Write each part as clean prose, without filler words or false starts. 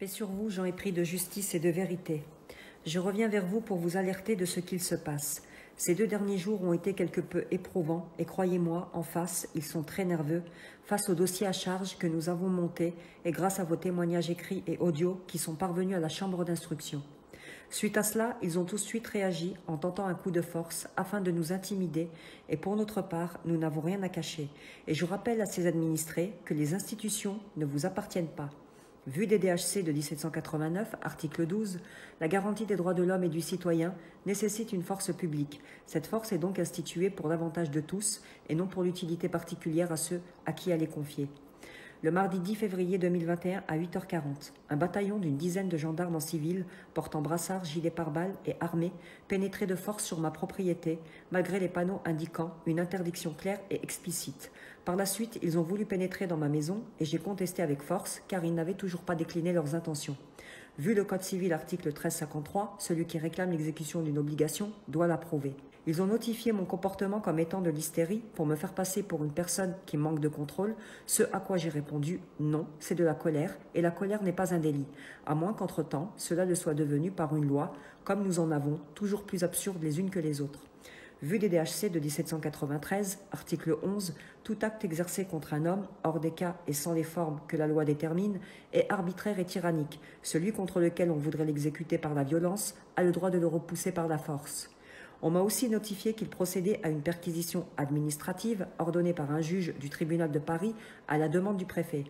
Paix sur vous, gens épris de justice et de vérité. Je reviens vers vous pour vous alerter de ce qu'il se passe. Ces 2 derniers jours ont été quelque peu éprouvants et croyez-moi, en face, ils sont très nerveux face au dossier à charge que nous avons monté et grâce à vos témoignages écrits et audio qui sont parvenus à la chambre d'instruction. Suite à cela, ils ont tout de suite réagi en tentant un coup de force afin de nous intimider et pour notre part, nous n'avons rien à cacher. Et je rappelle à ces administrés que les institutions ne vous appartiennent pas. Vu des DHC de 1789, article 12, la garantie des droits de l'homme et du citoyen nécessite une force publique. Cette force est donc instituée pour l'avantage de tous et non pour l'utilité particulière à ceux à qui elle est confiée. Le mardi 10 février 2021 à 8h40, un bataillon d'une dizaine de gendarmes en civil, portant brassard, gilet pare-balles et armés, pénétrait de force sur ma propriété, malgré les panneaux indiquant une interdiction claire et explicite. Par la suite, ils ont voulu pénétrer dans ma maison et j'ai contesté avec force car ils n'avaient toujours pas décliné leurs intentions. Vu le Code civil article 1353, celui qui réclame l'exécution d'une obligation doit l'approuver. Ils ont notifié mon comportement comme étant de l'hystérie pour me faire passer pour une personne qui manque de contrôle, ce à quoi j'ai répondu non, c'est de la colère et la colère n'est pas un délit, à moins qu'entre-temps cela le soit devenu par une loi, comme nous en avons, toujours plus absurdes les unes que les autres. Vu des DHC de 1793, article 11, tout acte exercé contre un homme, hors des cas et sans les formes que la loi détermine, est arbitraire et tyrannique. Celui contre lequel on voudrait l'exécuter par la violence a le droit de le repousser par la force. On m'a aussi notifié qu'il procédait à une perquisition administrative ordonnée par un juge du tribunal de Paris à la demande du préfet.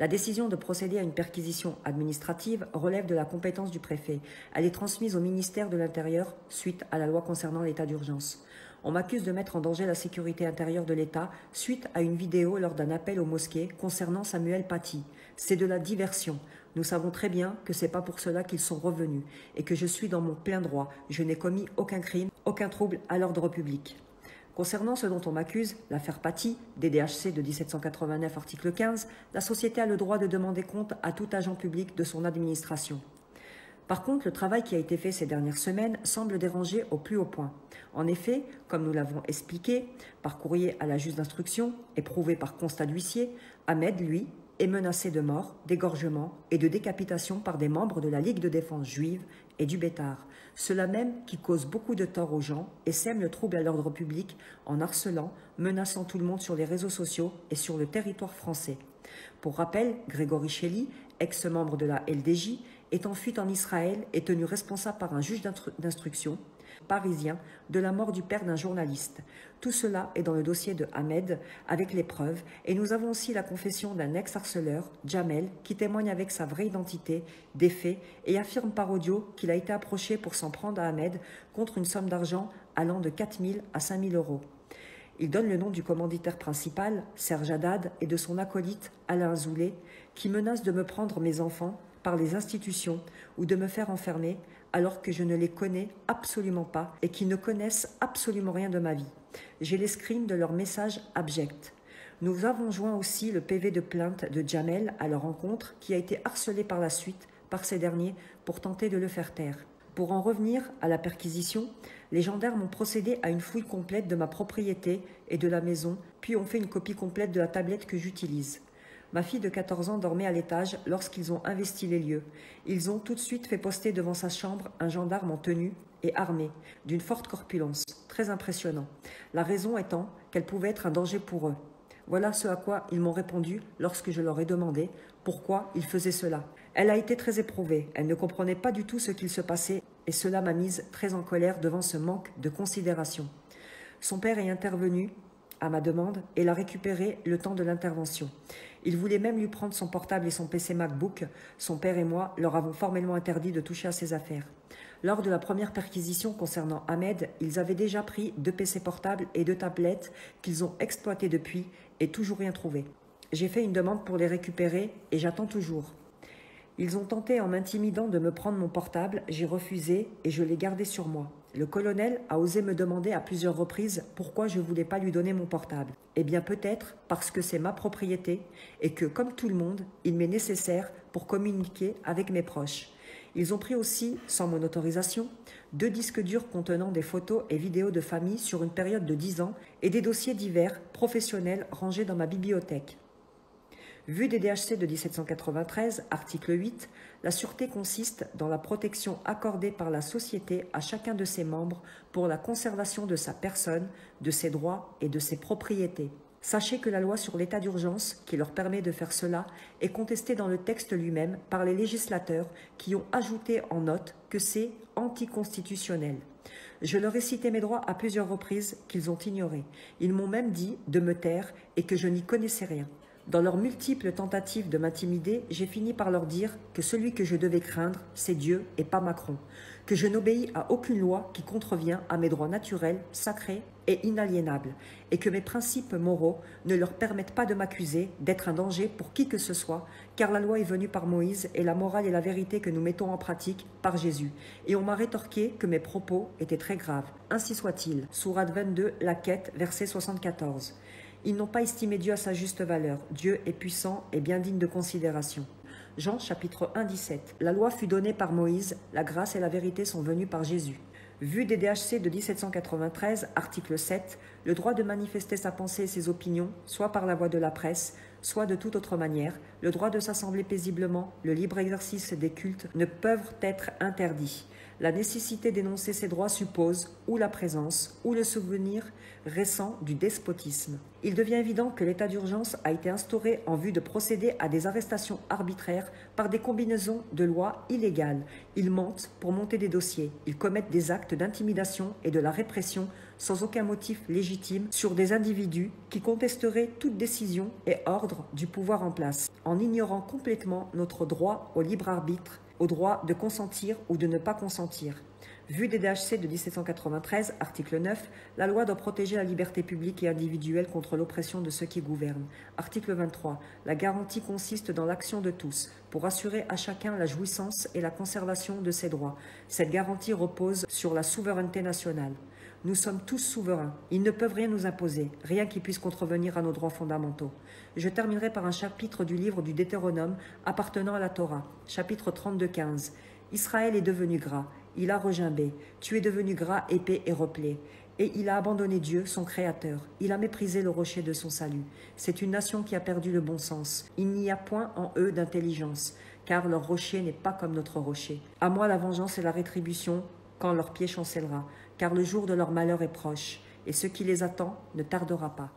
La décision de procéder à une perquisition administrative relève de la compétence du préfet. Elle est transmise au ministère de l'Intérieur suite à la loi concernant l'état d'urgence. On m'accuse de mettre en danger la sécurité intérieure de l'État suite à une vidéo lors d'un appel aux mosquées concernant Samuel Paty. C'est de la diversion. Nous savons très bien que c'est pas pour cela qu'ils sont revenus et que je suis dans mon plein droit. Je n'ai commis aucun crime, aucun trouble à l'ordre public. Concernant ce dont on m'accuse, l'affaire Paty, DDHC de 1789, article 15, la société a le droit de demander compte à tout agent public de son administration. Par contre, le travail qui a été fait ces dernières semaines semble déranger au plus haut point. En effet, comme nous l'avons expliqué, par courrier à la juge d'instruction, éprouvé par constat d'huissier, Ahmed, lui, est menacé de mort, d'égorgement et de décapitation par des membres de la Ligue de défense juive et du Bétard. Cela même qui cause beaucoup de tort aux gens et sème le trouble à l'ordre public en harcelant, menaçant tout le monde sur les réseaux sociaux et sur le territoire français. Pour rappel, Grégory Shelley, ex-membre de la LDJ, est en fuite en Israël et tenu responsable par un juge d'instruction parisien de la mort du père d'un journaliste. Tout cela est dans le dossier de Ahmed avec les preuves et nous avons aussi la confession d'un ex-harceleur, Jamel, qui témoigne avec sa vraie identité des faits et affirme par audio qu'il a été approché pour s'en prendre à Ahmed contre une somme d'argent allant de 4 000 à 5 000 euros. Il donne le nom du commanditaire principal, Serge Haddad, et de son acolyte, Alain Azoulay, qui menace de me prendre mes enfants par les institutions ou de me faire enfermer alors que je ne les connais absolument pas et qui ne connaissent absolument rien de ma vie. J'ai les screens de leurs messages abjects. Nous avons joint aussi le PV de plainte de Jamel à leur encontre qui a été harcelé par la suite par ces derniers pour tenter de le faire taire. Pour en revenir à la perquisition, les gendarmes ont procédé à une fouille complète de ma propriété et de la maison, puis ont fait une copie complète de la tablette que j'utilise. Ma fille de 14 ans dormait à l'étage lorsqu'ils ont investi les lieux. Ils ont tout de suite fait poster devant sa chambre un gendarme en tenue et armé, d'une forte corpulence, très impressionnant. La raison étant qu'elle pouvait être un danger pour eux. Voilà ce à quoi ils m'ont répondu lorsque je leur ai demandé pourquoi ils faisaient cela. Elle a été très éprouvée, elle ne comprenait pas du tout ce qu'il se passait et cela m'a mise très en colère devant ce manque de considération. Son père est intervenu à ma demande et l'a récupéré le temps de l'intervention. Il voulait même lui prendre son portable et son PC MacBook. Son père et moi leur avons formellement interdit de toucher à ses affaires. Lors de la première perquisition concernant Ahmed, ils avaient déjà pris 2 PC portables et 2 tablettes qu'ils ont exploitées depuis et toujours rien trouvé. J'ai fait une demande pour les récupérer et j'attends toujours. Ils ont tenté en m'intimidant de me prendre mon portable, j'ai refusé et je l'ai gardé sur moi. Le colonel a osé me demander à plusieurs reprises pourquoi je ne voulais pas lui donner mon portable. Eh bien peut-être parce que c'est ma propriété et que, comme tout le monde, il m'est nécessaire pour communiquer avec mes proches. Ils ont pris aussi, sans mon autorisation, 2 disques durs contenant des photos et vidéos de famille sur une période de 10 ans et des dossiers divers professionnels rangés dans ma bibliothèque. Vu des DHC de 1793, article 8, la sûreté consiste dans la protection accordée par la société à chacun de ses membres pour la conservation de sa personne, de ses droits et de ses propriétés. Sachez que la loi sur l'état d'urgence, qui leur permet de faire cela, est contestée dans le texte lui-même par les législateurs qui ont ajouté en note que c'est anticonstitutionnel. Je leur ai cité mes droits à plusieurs reprises qu'ils ont ignorés. Ils m'ont même dit de me taire et que je n'y connaissais rien. Dans leurs multiples tentatives de m'intimider, j'ai fini par leur dire que celui que je devais craindre, c'est Dieu et pas Macron, que je n'obéis à aucune loi qui contrevient à mes droits naturels, sacrés et inaliénables, et que mes principes moraux ne leur permettent pas de m'accuser d'être un danger pour qui que ce soit, car la loi est venue par Moïse et la morale et la vérité que nous mettons en pratique par Jésus. Et on m'a rétorqué que mes propos étaient très graves. Ainsi soit-il. Sourate 22, la quête, verset 74. Ils n'ont pas estimé Dieu à sa juste valeur. Dieu est puissant et bien digne de considération. Jean chapitre 1, 17. La loi fut donnée par Moïse, la grâce et la vérité sont venues par Jésus. Vu des DHC de 1793, article 7, le droit de manifester sa pensée et ses opinions, soit par la voie de la presse, soit de toute autre manière, le droit de s'assembler paisiblement, le libre exercice des cultes ne peuvent être interdits. La nécessité d'énoncer ces droits suppose ou la présence ou le souvenir récent du despotisme. Il devient évident que l'état d'urgence a été instauré en vue de procéder à des arrestations arbitraires par des combinaisons de lois illégales. Ils mentent pour monter des dossiers. Ils commettent des actes d'intimidation et de la répression sans aucun motif légitime sur des individus qui contesteraient toute décision et ordre du pouvoir en place, en ignorant complètement notre droit au libre arbitre, au droit de consentir ou de ne pas consentir. Vu des DHC de 1793, article 9, la loi doit protéger la liberté publique et individuelle contre l'oppression de ceux qui gouvernent. Article 23, la garantie consiste dans l'action de tous pour assurer à chacun la jouissance et la conservation de ses droits. Cette garantie repose sur la souveraineté nationale. Nous sommes tous souverains. Ils ne peuvent rien nous imposer, rien qui puisse contrevenir à nos droits fondamentaux. Je terminerai par un chapitre du livre du Deutéronome appartenant à la Torah, chapitre 32-15. Israël est devenu gras, il a regimbé, tu es devenu gras, épais et replé. Et il a abandonné Dieu, son Créateur. Il a méprisé le rocher de son salut. C'est une nation qui a perdu le bon sens. Il n'y a point en eux d'intelligence, car leur rocher n'est pas comme notre rocher. À moi la vengeance et la rétribution, quand leur pied chancellera, car le jour de leur malheur est proche, et ce qui les attend ne tardera pas.